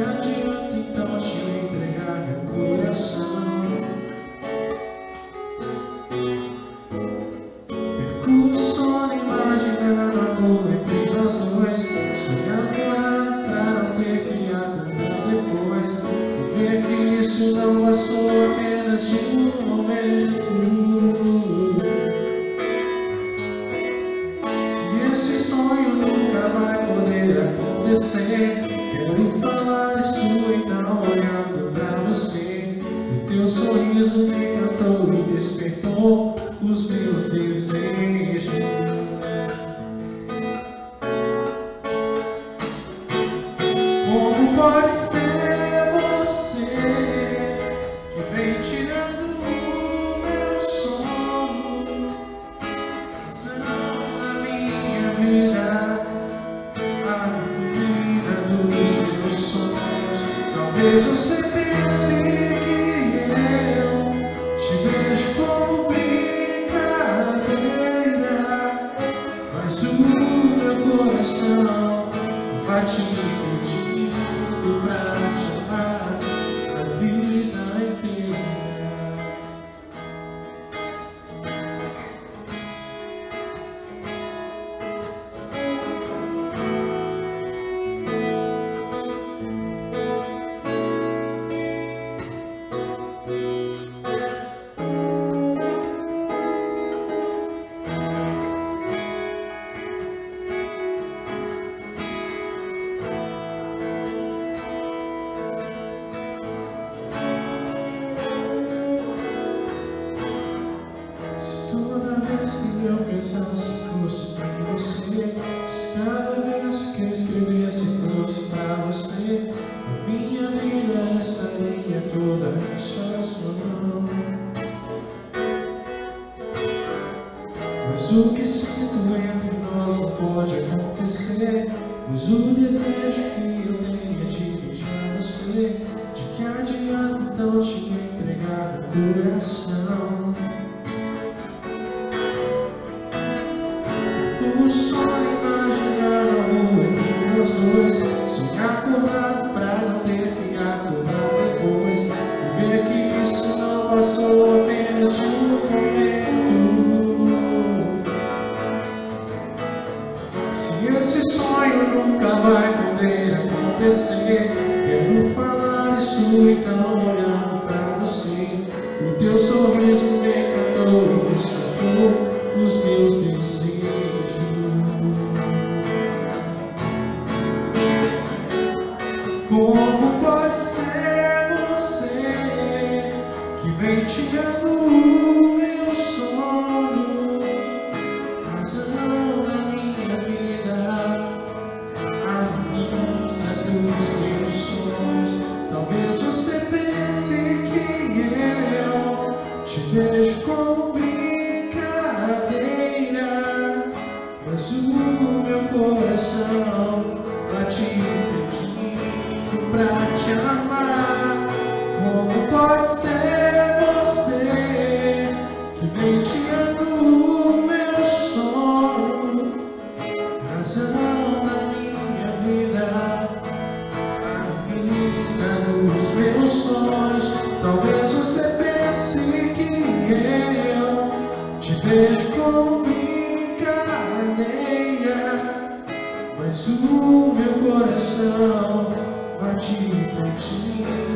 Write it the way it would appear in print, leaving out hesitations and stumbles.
adianta então te entregar meu coração? Perco o sono imaginando amor entre nós dois, sonhando pra não ter que acordar depois, e ver que isso não passou apenas de um momento. Se esse sonho nunca vai poder acontecer, quero falar isso então olhando pra você. O teu sorriso me encantou e despertou os meus desejos. Como pode ser você que vem tirando o meu sono, razão da minha vida, a menina dos meus sonhos? Talvez você pense que eu te vejo como brincadeira, mas o meu coração vai te pedindo pra te amar a vida inteira. Toda vez que eu pensasse fosse pra você, se cada vez que eu escrevesse fosse pra você, a minha vida estaria toda em suas mãos. Mas o que sinto entre nós não pode acontecer, pois o desejo que eu tenho é de beijar você. De que adianta então te entregar o coração? O sonho imaginar amor entre nós dois, sonhar acordado pra não ter que acordar depois, e ver que isso não passou apenas de um momento. Se esse sonho nunca vai poder acontecer, quero falar isso então olhando pra você. O teu sorriso me encantou e despertou os meus desejos. Como pode ser você que vem tirando o meu sono, razão da minha vida, a menina dos meus sonhos? Talvez você pense que eu te vejo como brincadeira, mas o meu coração bate pedindo pra te amar. Como pode ser você que vem tirando o meu sono, razão da minha vida, a menina dos meus sonhos? Talvez você pense que eu te vejo como brincadeira, mas o meu coração vai te pedindo